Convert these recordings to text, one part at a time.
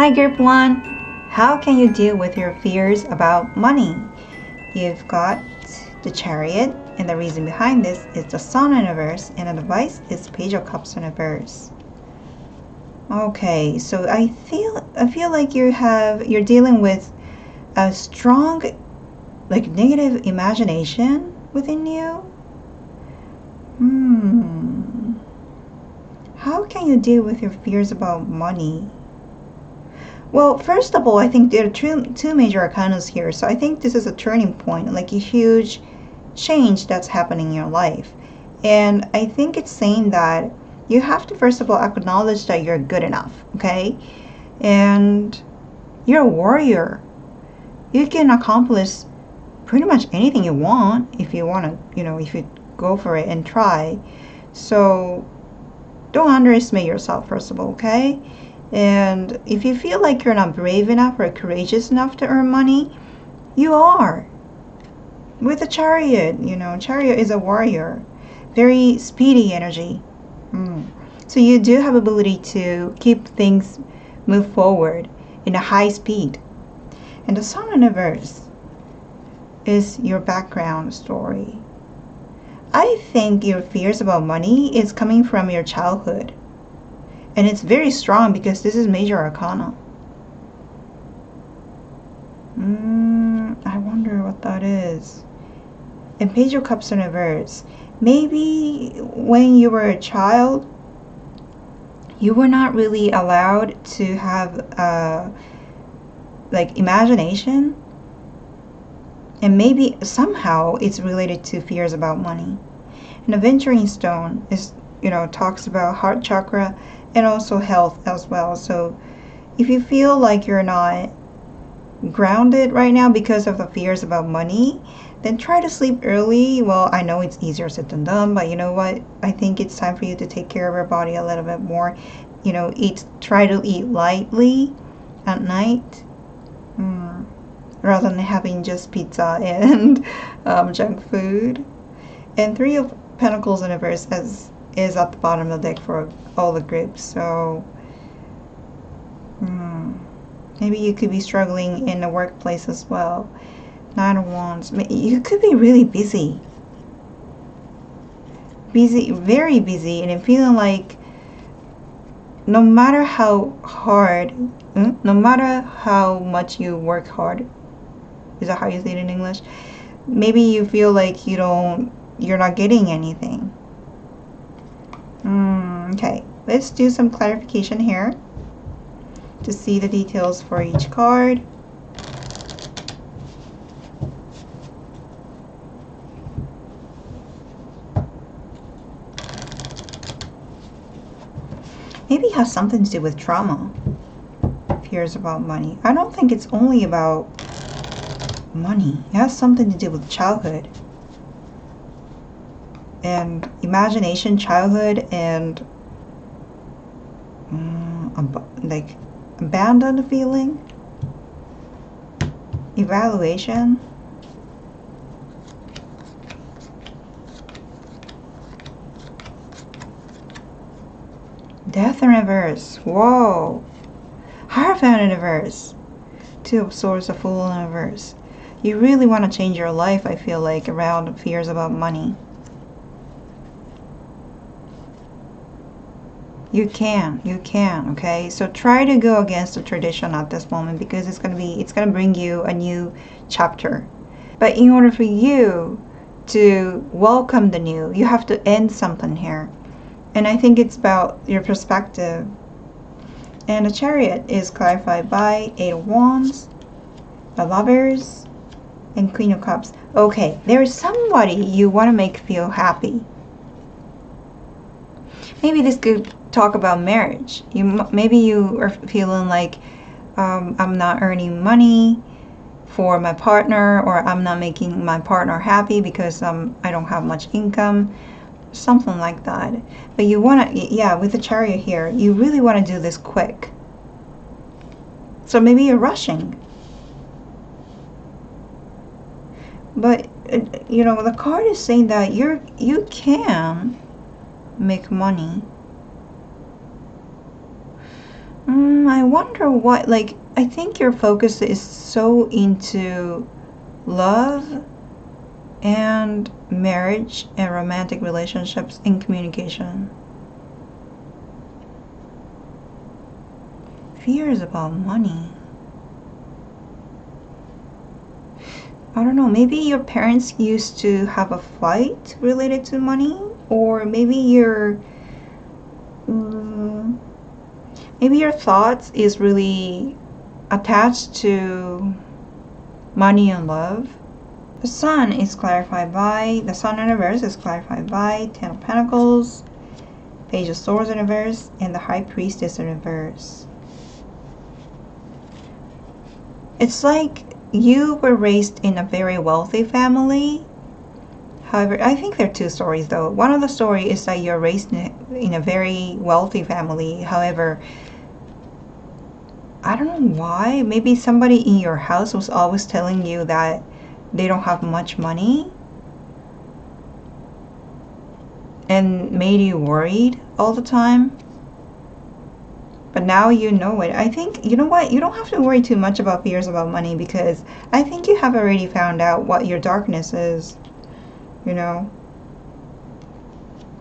Hi Group 1! How can you deal with your fears about money? You've got the Chariot, and the reason behind this is the Sun in reverse, and the advice is Page of Cups in reverse. Okay, so I feel like you're dealing with a strong negative imagination within you. How can you deal with your fears about money? Well, first of all, I think there are two major arcanas here. So I think this is a turning point, like a huge change that's happening in your life. And I think it's saying that you have to first of all acknowledge that you're good enough, okay? And you're a warrior. You can accomplish pretty much anything you want if you want to, if you go for it and try. So don't underestimate yourself, first of all, okay? And if you feel like you're not brave enough or courageous enough to earn money, you are. With the Chariot, Chariot is a warrior. Very speedy energy. So you do have ability to keep things move forward in a high speed. And the Sun in reverse is your background story. I think your fears about money is coming from your childhood. And it's very strong because this is major arcana. I wonder what that is. And Page of Cups in reverse. Maybe when you were a child, you were not really allowed to have imagination. And maybe somehow it's related to fears about money. And the Venturing Stone is, talks about heart chakra and also health as well. So if you feel like you're not grounded right now because of the fears about money, then try to sleep early. Well, I know it's easier said than done, but you know what? I think it's time for you to take care of your body a little bit more. Try to eat lightly at night, rather than having just pizza and junk food. And Three of Pentacles in reverse is at the bottom of the deck for all the groups. So maybe you could be struggling in the workplace as well. Nine of Wands. You could be really busy, very busy, and feeling like no matter how much you work hard, is that how you say it in English? Maybe you feel like you're not getting anything. Okay, let's do some clarification here to see the details for each card. Maybe it has something to do with trauma. Fears about money. I don't think it's only about money. It has something to do with childhood and imagination, childhood, and abandoned feeling, evaluation. Death in reverse. Whoa. Hierophant in reverse. Two of Swords, a Fool in reverse. You really want to change your life, I feel like, around fears about money. You can, okay? So try to go against the tradition at this moment, because it's gonna bring you a new chapter. But in order for you to welcome the new, you have to end something here. And I think it's about your perspective. And the Chariot is clarified by Eight of Wands, the Lovers, and Queen of Cups. Okay, there is somebody you want to make feel happy. Maybe this could talk about marriage. Maybe you are feeling like I'm not earning money for my partner, or I'm not making my partner happy because I don't have much income, something like that. But you want to, with the Chariot here, you really want to do this quick. So maybe you're rushing. But the card is saying that you can make money. I wonder what, like, I think your focus is so into love and marriage and romantic relationships and communication. Fears about money. I don't know, maybe your parents used to have a fight related to money, or mm, maybe your thoughts is really attached to money and love. The sun is clarified by, the sun in reverse is clarified by Ten of Pentacles, Page of Swords in reverse, and the High Priestess in reverse. It's like you were raised in a very wealthy family. However, I think there are two stories though. One of the stories is that you're raised in a very wealthy family. However, I don't know why. Maybe somebody in your house was always telling you that they don't have much money and made you worried all the time. But now you know it. I think, you know what? You don't have to worry too much about fears about money, because I think you have already found out what your darkness is. You know?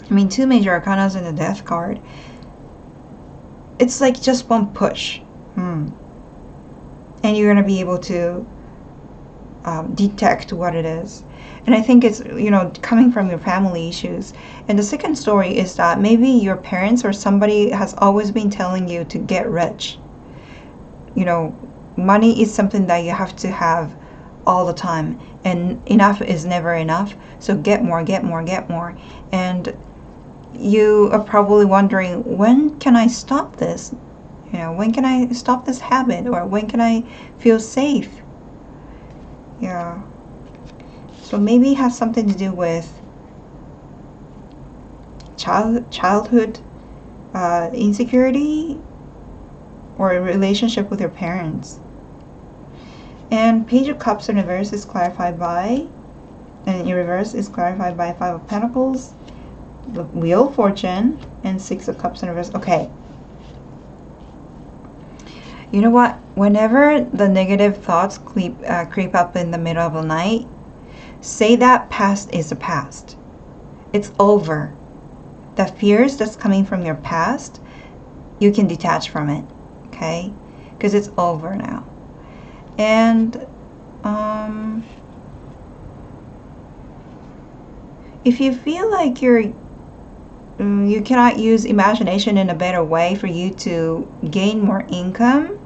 I mean, two major arcanas in the Death card. It's like just one push. And you're going to be able to detect what it is. And I think it's, you know, coming from your family issues. And the second story is that maybe your parents or somebody has always been telling you to get rich. You know, money is something that you have to have all the time, and enough is never enough. So get more, get more, get more. And you are probably wondering, when can I stop this? You know, when can I stop this habit? Or when can I feel safe? Yeah. So maybe it has something to do with childhood insecurity, or a relationship with your parents. And Page of Cups in reverse is clarified by, and in reverse is clarified by Five of Pentacles, the Wheel of Fortune, and Six of Cups in reverse. Okay. You know what? Whenever the negative thoughts creep up in the middle of the night, say that past is the past. It's over. The fears that's coming from your past, you can detach from it, okay? Because it's over now. And if you feel like you cannot use imagination in a better way for you to gain more income,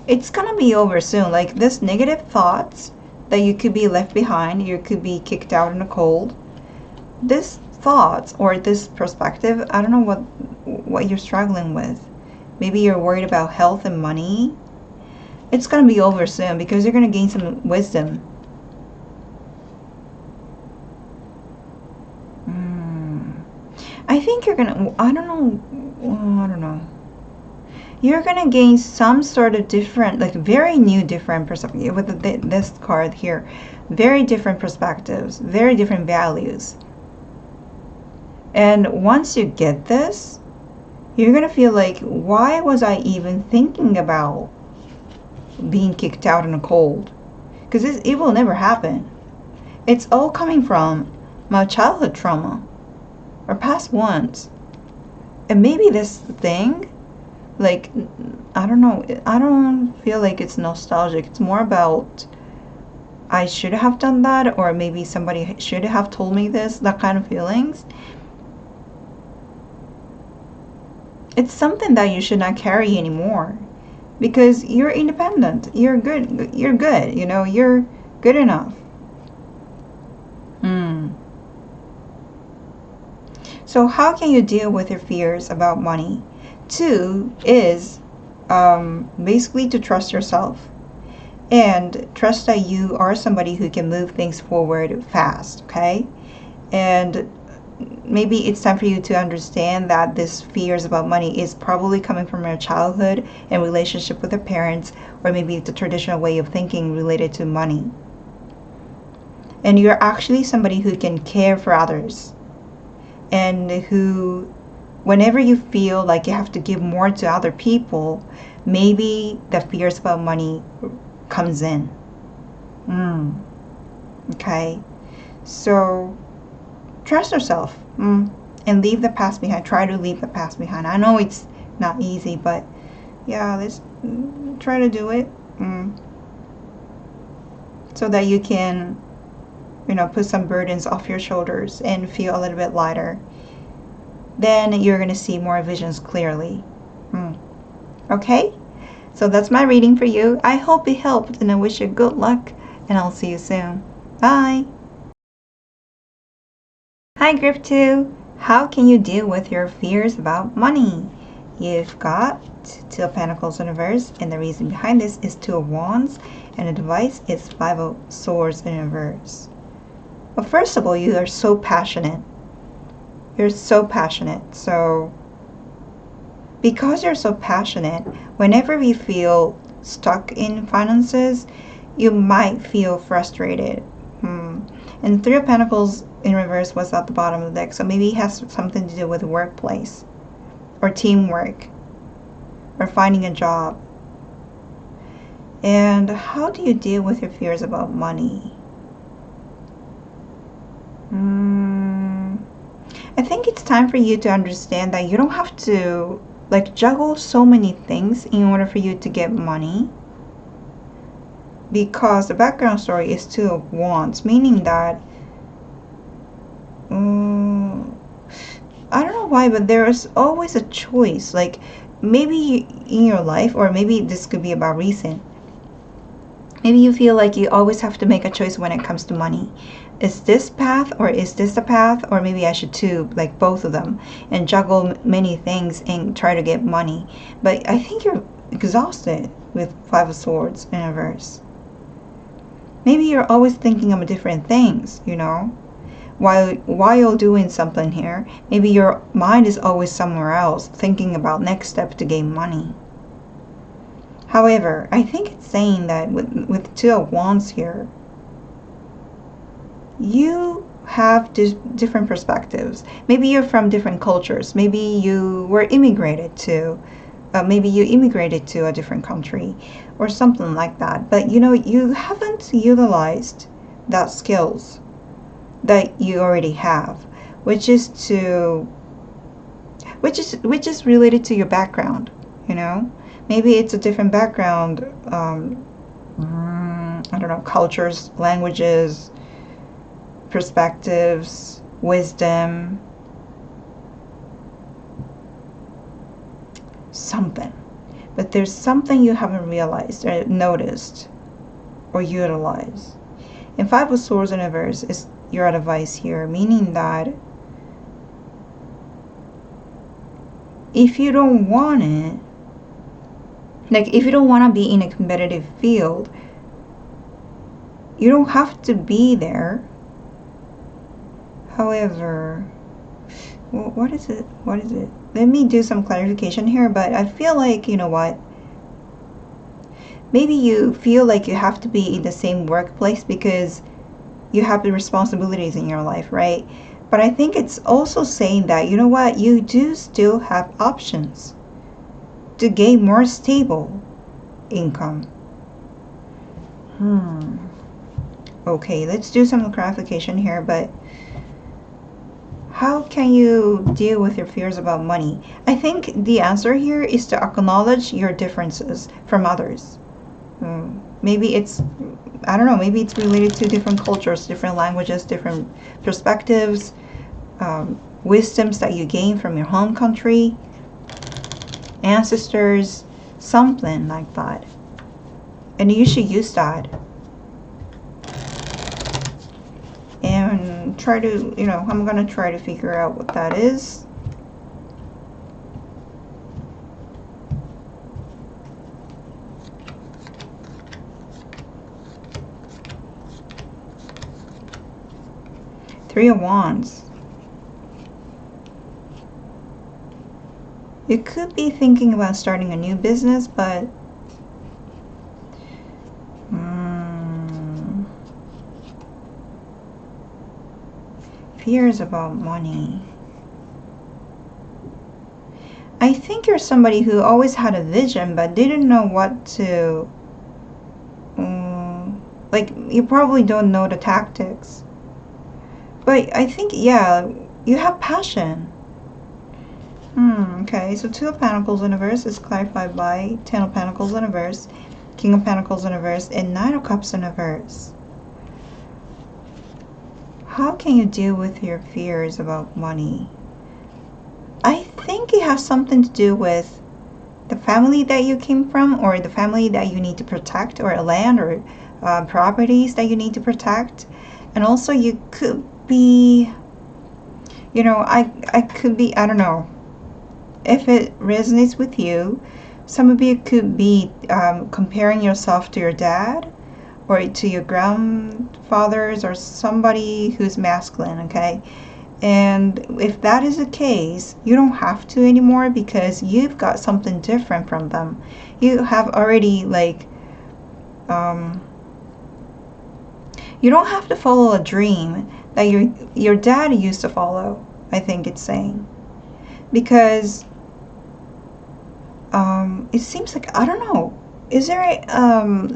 it's gonna be over soon. Like this negative thoughts that you could be left behind, you could be kicked out in the cold. This thoughts or this perspective, I don't know what you're struggling with. Maybe you're worried about health and money. It's gonna be over soon, because you're gonna gain some wisdom. I think you're gonna, I don't know. You're gonna gain some sort of different, like very new, different perspective with this card here. Very different perspectives, very different values. And once you get this, you're gonna feel like, why was I even thinking about being kicked out in the cold? Because it will never happen. It's all coming from my childhood trauma or past ones. And maybe this thing, like, I don't know, I don't feel like it's nostalgic. It's more about, I should have done that, or maybe somebody should have told me this, that kind of feelings. It's something that you should not carry anymore, because you're independent. You're good. You're good. You know, you're good enough. So how can you deal with your fears about money? 2 is basically to trust yourself and trust that you are somebody who can move things forward fast, okay? And maybe it's time for you to understand that this fears about money is probably coming from your childhood and relationship with your parents, or maybe the traditional way of thinking related to money. And you're actually somebody who can care for others, and who whenever you feel like you have to give more to other people, maybe the fears about money comes in. Okay, so trust yourself, and leave the past behind. Try to leave the past behind. I know it's not easy, but yeah, let's try to do it, so that you can, put some burdens off your shoulders and feel a little bit lighter. Then you're going to see more visions clearly. Okay? So that's my reading for you. I hope it helped, and I wish you good luck, and I'll see you soon. Bye! Hi, Group 2. How can you deal with your fears about money? You've got Two of Pentacles in reverse, and the reason behind this is Two of Wands, and the device is Five of Swords in reverse. Well, first of all, you are so passionate. You're so passionate. So because you're so passionate, whenever you feel stuck in finances, you might feel frustrated. And Three of Pentacles in reverse was at the bottom of the deck, so maybe it has something to do with the workplace or teamwork or finding a job. And how do you deal with your fears about money? I think it's time for you to understand that you don't have to juggle so many things in order for you to get money, because the background story is Two of Wands, meaning that I don't know why, but there is always a choice. Like maybe in your life, or maybe this could be about recent, maybe you feel like you always have to make a choice when it comes to money. Is this path or is this the path? Or maybe I should do both of them and juggle many things and try to get money. But I think you're exhausted with Five of Swords in reverse. Maybe you're always thinking of different things, while doing something here. Maybe your mind is always somewhere else, thinking about next step to gain money. However, I think it's saying that with Two of Wands here, you have different perspectives. Maybe you're from different cultures. Maybe you were immigrated to, maybe you immigrated to a different country or something like that. But you haven't utilized that skills that you already have, which is related to your background. Maybe it's a different background. I don't know, cultures, languages, perspectives, wisdom, something. But there's something you haven't realized or noticed or utilized. And Five of Swords in reverse is your advice here, meaning that if you don't want it, if you don't want to be in a competitive field, you don't have to be there. However, what is it? Let me do some clarification here, but I feel like, maybe you feel like you have to be in the same workplace because you have the responsibilities in your life, right? But I think it's also saying that, you do still have options to gain more stable income. Okay, let's do some clarification here, but how can you deal with your fears about money? I think the answer here is to acknowledge your differences from others. Maybe it's, I don't know, maybe it's related to different cultures, different languages, different perspectives, wisdoms that you gain from your home country, ancestors, something like that. And you should use that. And try to, I'm going to try to figure out what that is. Three of Wands. You could be thinking about starting a new business, but fears about money. I think you're somebody who always had a vision but didn't know what to, like, you probably don't know the tactics. But I think, yeah, you have passion. Okay, so Two of Pentacles in reverse is clarified by Ten of Pentacles in reverse, King of Pentacles in reverse, and Nine of Cups in reverse. How can you deal with your fears about money? I think it has something to do with the family that you came from, or the family that you need to protect, or land or properties that you need to protect. And also you could be, you know, I could be, I don't know, if it resonates with you, some of you could be comparing yourself to your dad or to your grandfathers or somebody who's masculine, okay? And if that is the case, you don't have to anymore because you've got something different from them. You have already, like, you don't have to follow a dream that your dad used to follow, I think it's saying. Because it seems like, I don't know, is there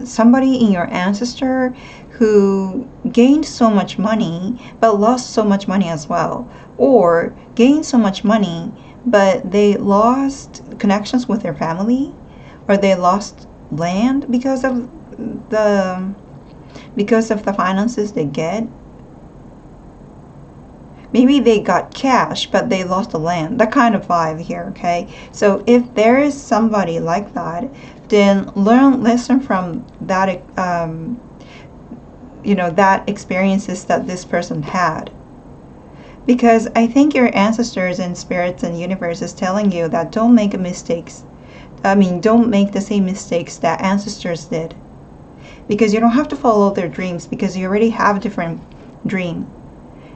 somebody in your ancestor who gained so much money but lost so much money as well, or gained so much money but they lost connections with their family, or they lost land because of the finances they get? Maybe they got cash, but they lost the land. That kind of vibe here, okay? So if there is somebody like that, then listen from that, you know, that experiences that this person had. Because I think your ancestors and spirits and universe is telling you that don't make mistakes. I mean, don't make the same mistakes that ancestors did. Because you don't have to follow their dreams because you already have a different dream.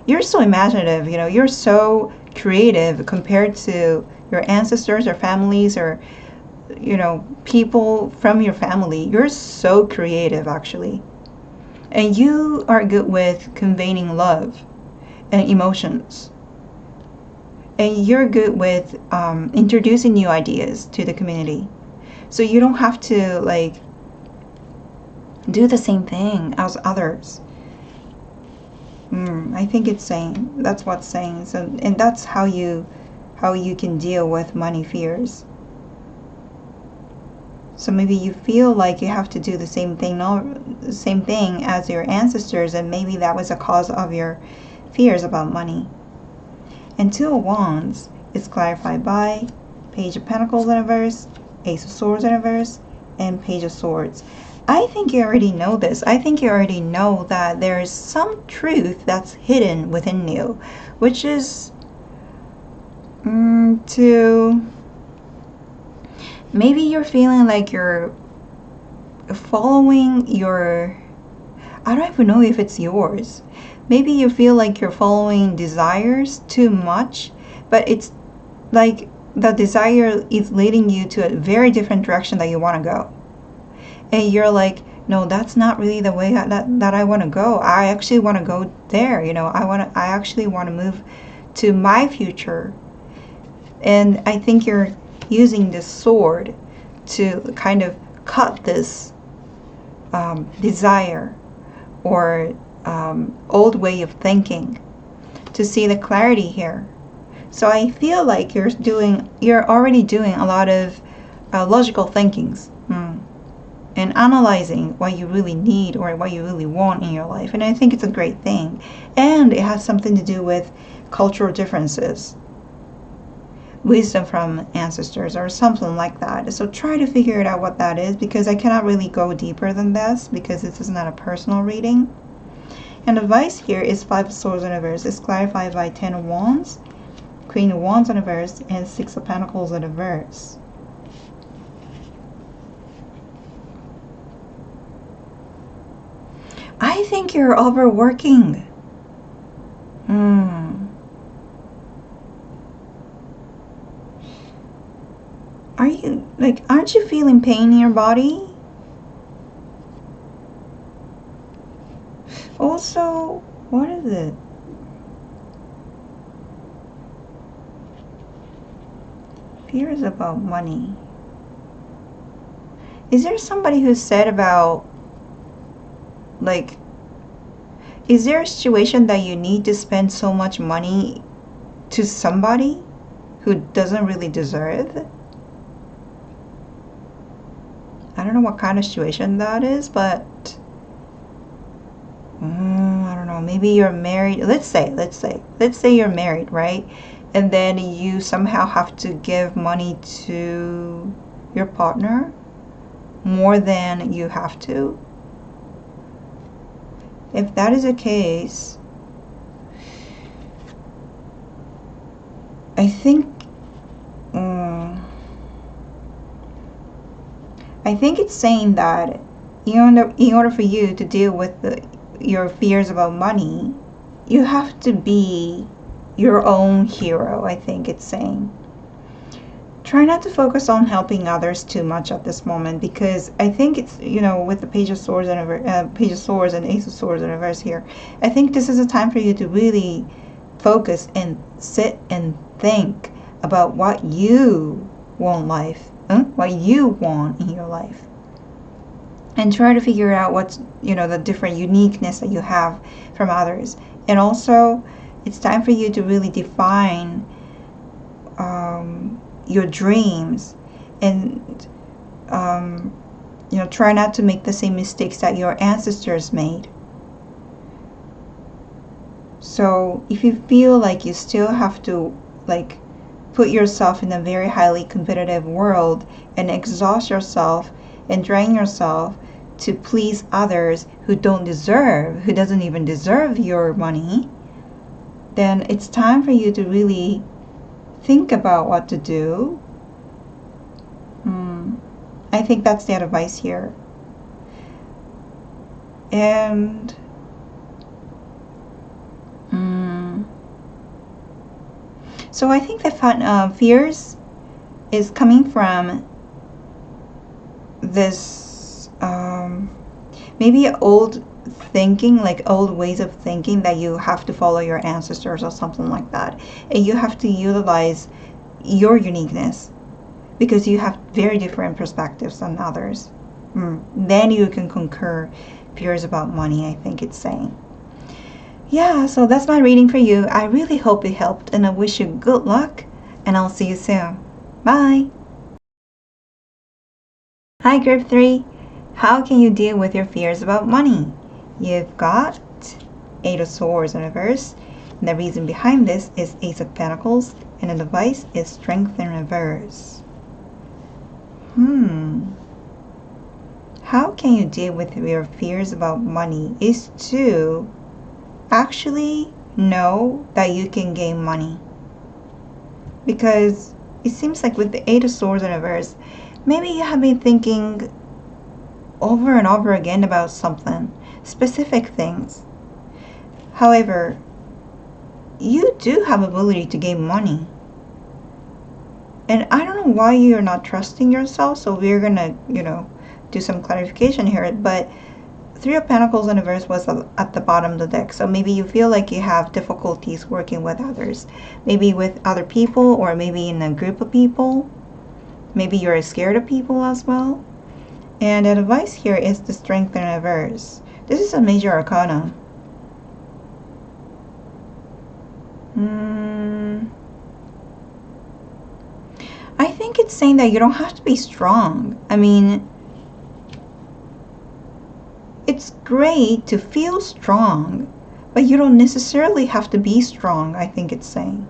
You're so imaginative, you know, you're so creative compared to your ancestors or families or, you know, people from your family. You're so creative, actually. And you are good with conveying love and emotions. And you're good with introducing new ideas to the community. So you don't have to, like, do the same thing as others. I think it's saying, that's what's saying. So, and that's how you can deal with money fears. So maybe you feel like you have to do the same thing as your ancestors, and maybe that was a cause of your fears about money. And Two of Wands is clarified by Page of Pentacles in reverse, Ace of Swords in reverse, and Page of Swords. I think you already know this. I think you already know that there is some truth that's hidden within you, which is to maybe you're feeling like you're following your, I don't even know if it's yours. Maybe you feel like you're following desires too much, but it's like the desire is leading you to a very different direction that you want to go. And you're like, no, that's not really the way that I want to go. I actually want to go there, you know. I actually want to move to my future. And I think you're using this sword to kind of cut this desire or old way of thinking to see the clarity here. So I feel like you're already doing a lot of logical thinkings. And analyzing what you really need or what you really want in your life. And I think it's a great thing. And it has something to do with cultural differences, wisdom from ancestors or something like that. So try to figure it out what that is, because I cannot really go deeper than this because this is not a personal reading. And advice here is Five of Swords in reverse. It's clarified by Ten of Wands, Queen of Wands in reverse, and Six of Pentacles in reverse. I think you're overworking. Are you, like, aren't you feeling pain in your body? Also, what is it? Fears about money. Is there somebody who said about, like, is there a situation that you need to spend so much money to somebody who doesn't really deserve? I don't know what kind of situation that is, but I don't know. Maybe you're married. Let's say you're married, right? And then you somehow have to give money to your partner more than you have to. If that is the case, I think it's saying that in order for you to deal with your fears about money, you have to be your own hero. I think it's saying. Try not to focus on helping others too much at this moment, because I think it's, with the Page of Swords and Page of Swords and Ace of Swords in reverse here, I think this is a time for you to really focus and sit and think about what you want what you want in your life, and try to figure out what's the different uniqueness that you have from others. And also, it's time for you to really define your dreams, and try not to make the same mistakes that your ancestors made. So if you feel like you still have to put yourself in a very highly competitive world and exhaust yourself and drain yourself to please others who doesn't even deserve your money, then it's time for you to really think about what to do. I think that's the advice here. And so I think the fears is coming from this maybe old thinking, like old ways of thinking, that you have to follow your ancestors or something like that, and you have to utilize your uniqueness because you have very different perspectives than others. Then you can conquer fears about money, I think it's saying. Yeah, so that's my reading for you. I really hope it helped, and I wish you good luck, and I'll see you soon. Bye. Hi, Group 3. How can you deal with your fears about money? You've got Eight of Swords in reverse. And the reason behind this is Ace of Pentacles, and the device is Strength in reverse. How can you deal with your fears about money is to actually know that you can gain money. Because it seems like with the Eight of Swords in reverse, maybe you have been thinking over and over again about something, specific things. However, you do have ability to gain money. And I don't know why you're not trusting yourself, so we're gonna, do some clarification here. But Three of Pentacles in reverse was at the bottom of the deck. So maybe you feel like you have difficulties working with others. Maybe with other people, or maybe in a group of people. Maybe you're scared of people as well. And the advice here is the Strength in reverse. This is a major arcana. I think it's saying that you don't have to be strong. I mean, it's great to feel strong, but you don't necessarily have to be strong, I think it's saying.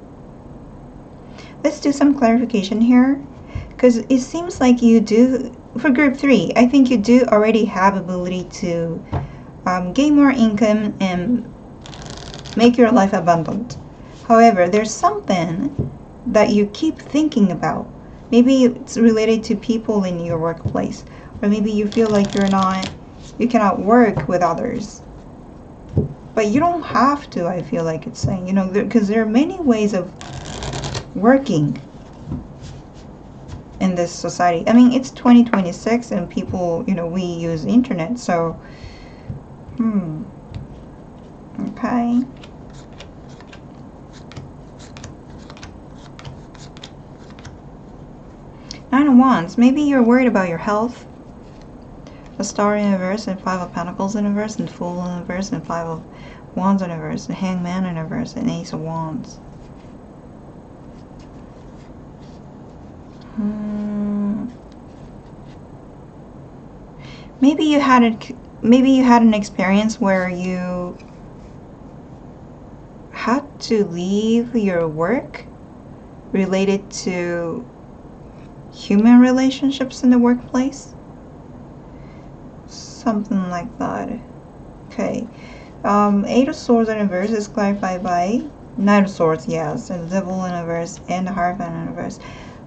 Let's do some clarification here, because it seems like you do, for Group 3, I think you do already have ability to gain more income and make your life abundant. However, there's something that you keep thinking about. Maybe it's related to people in your workplace, or maybe you feel like you cannot work with others. But you don't have to, I feel like it's saying, because there are many ways of working in this society. I mean, it's 2026 and people, we use internet, so, okay. Nine of Wands. Maybe you're worried about your health. The Star in reverse, and Five of Pentacles in reverse, and Fool in reverse, and Five of Wands in reverse, and Hangman in reverse, and Ace of Wands. Maybe you had an experience where you had to leave your work related to human relationships in the workplace. Something like that. Okay. Eight of Swords in reverse is clarified by Knight of Swords, yes, and the Devil in reverse, and the Hierophant in reverse.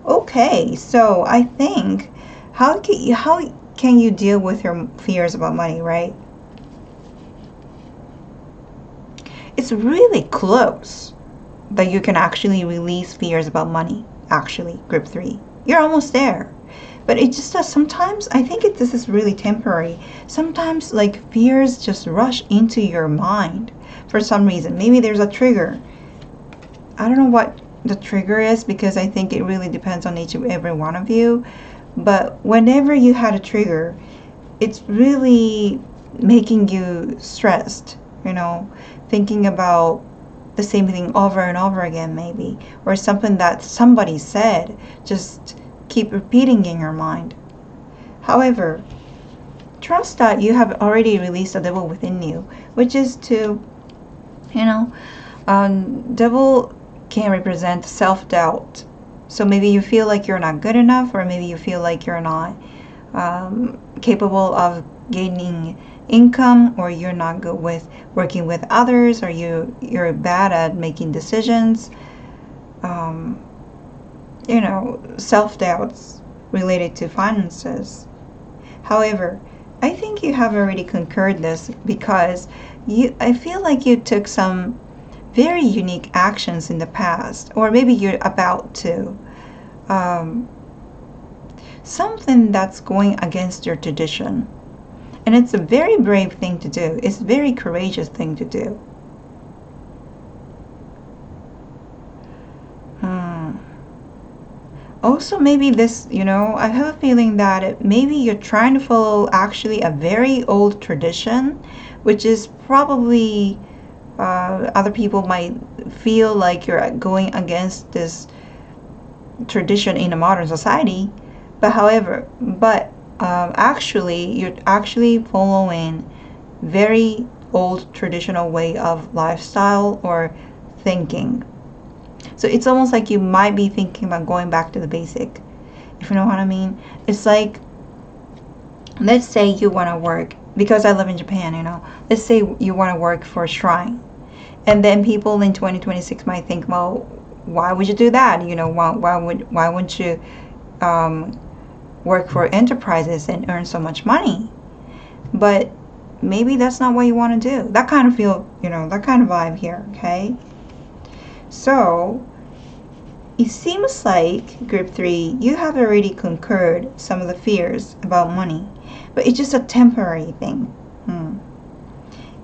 Okay, so I think how can you deal with your fears about money, right? It's really close that you can actually release fears about money. Actually, group 3, you're almost there. But it just does sometimes. I think this is really temporary. Sometimes like fears just rush into your mind for some reason. Maybe there's a trigger. I don't know what the trigger is, because I think it really depends on each and every one of you. But whenever you had a trigger, it's really making you stressed, you know, thinking about the same thing over and over again, maybe, or something that somebody said, just keep repeating in your mind. However, trust that you have already released the devil within you, which is to, you know, devil can represent self-doubt. So maybe you feel like you're not good enough, or maybe you feel like you're not capable of gaining income, or you're not good with working with others, or you're bad at making decisions. You know, self-doubts related to finances. However, I think you have already conquered this, because I feel like you took some very unique actions in the past, or maybe you're about to. Something that's going against your tradition. And it's a very brave thing to do. It's a very courageous thing to do. Also, maybe this, you know, I have a feeling that maybe you're trying to follow actually a very old tradition, which is probably other people might feel like you're going against this tradition in a modern society. But actually, you're actually following very old traditional way of lifestyle or thinking. So it's almost like you might be thinking about going back to the basic, if you know what I mean. It's like, let's say you want to work, because I live in Japan, you know, let's say you want to work for a shrine, and then people in 2026 might think, well, why would you do that? You know, why wouldn't you work for enterprises and earn so much money? But maybe that's not what you want to do. That kind of feel, you know, that kind of vibe here, okay? So it seems like, group 3, you have already conquered some of the fears about money, but it's just a temporary thing.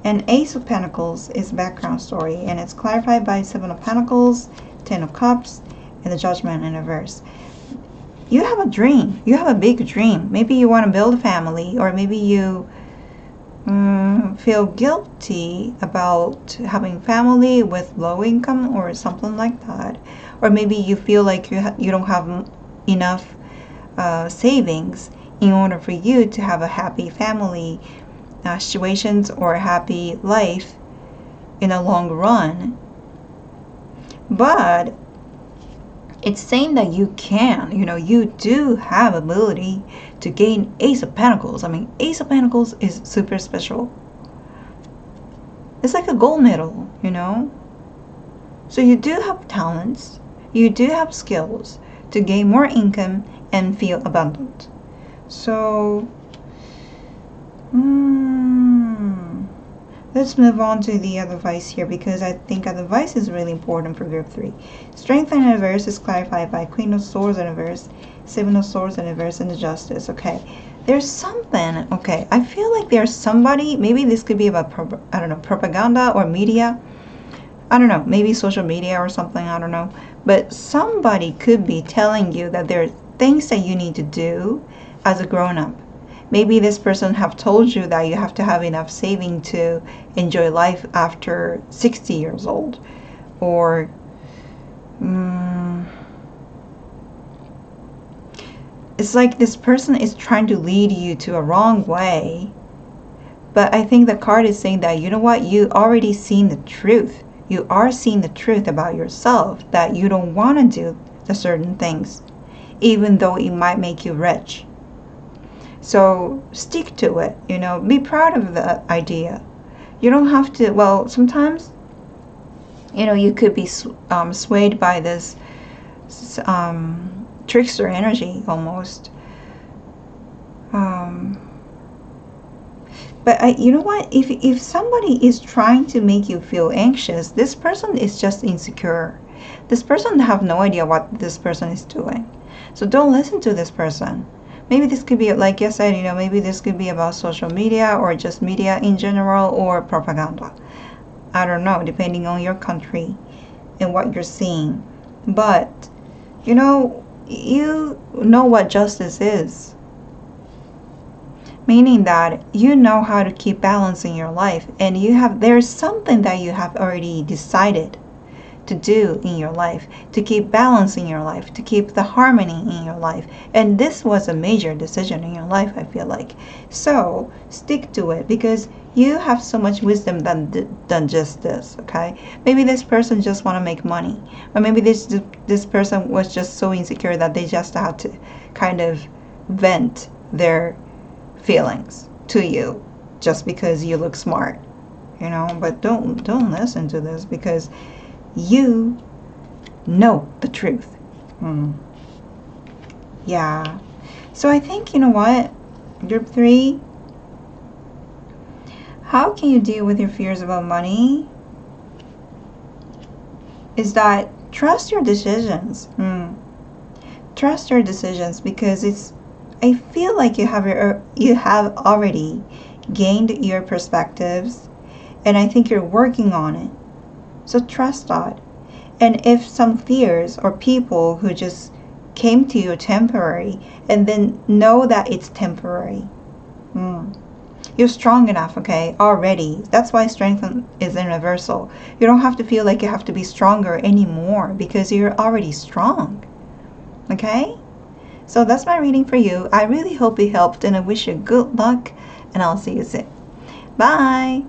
And Ace of Pentacles is background story, and it's clarified by 7 of Pentacles, 10 of Cups, and the Judgment in reverse. You have a dream. You have a big dream. Maybe you want to build a family, or maybe you feel guilty about having family with low income or something like that. Or maybe you feel like you don't have enough savings in order for you to have a happy family situations or a happy life in a long run. But it's saying that you can, you know, you do have ability to gain Ace of Pentacles. I mean, Ace of Pentacles is super special. It's like a gold medal, you know. So you do have talents, you do have skills to gain more income and feel abundant. So let's move on to the other advice here, because I think other advice is really important for group 3. Strength in reverse is clarified by Queen of Swords in reverse, 7 of Swords in reverse, and the Justice. Okay, there's something. Okay, I feel like there's somebody. Maybe this could be about I don't know, propaganda or media. I don't know, maybe social media or something. I don't know. But somebody could be telling you that things that you need to do as a grown-up. Maybe this person have told you that you have to have enough saving to enjoy life after 60 years old. Or it's like this person is trying to lead you to a wrong way. But I think the card is saying that, you know what, you already seen the truth. You are seeing the truth about yourself, that you don't want to do the certain things, even though it might make you rich. So stick to it, you know, be proud of the idea. You don't have to, well, sometimes, you know, you could be swayed by this trickster energy almost. But you know what? If somebody is trying to make you feel anxious, this person is just insecure. This person have no idea what this person is doing. So don't listen to this person. Maybe this could be, like I said, you know, maybe this could be about social media or just media in general or propaganda. I don't know, depending on your country and what you're seeing. But, you know what justice is. Meaning that you know how to keep balance in your life, and there's something that you have already decided to do in your life, to keep balance in your life, to keep the harmony in your life. And this was a major decision in your life, I feel like. So stick to it, because you have so much wisdom than just this, okay? Maybe this person just want to make money, or maybe this person was just so insecure that they just had to kind of vent their feelings to you just because you look smart, you know. But don't listen to this, because you know the truth. Yeah. So I think, you know what, group 3, how can you deal with your fears about money is that trust your decisions. Trust your decisions, because I feel like you have already gained your perspectives, and I think you're working on it. So trust that. And if some fears or people who just came to you temporary, and then know that it's temporary. You're strong enough, okay, already. That's why strength is universal. You don't have to feel like you have to be stronger anymore, because you're already strong. Okay? So that's my reading for you. I really hope it helped, and I wish you good luck, and I'll see you soon. Bye!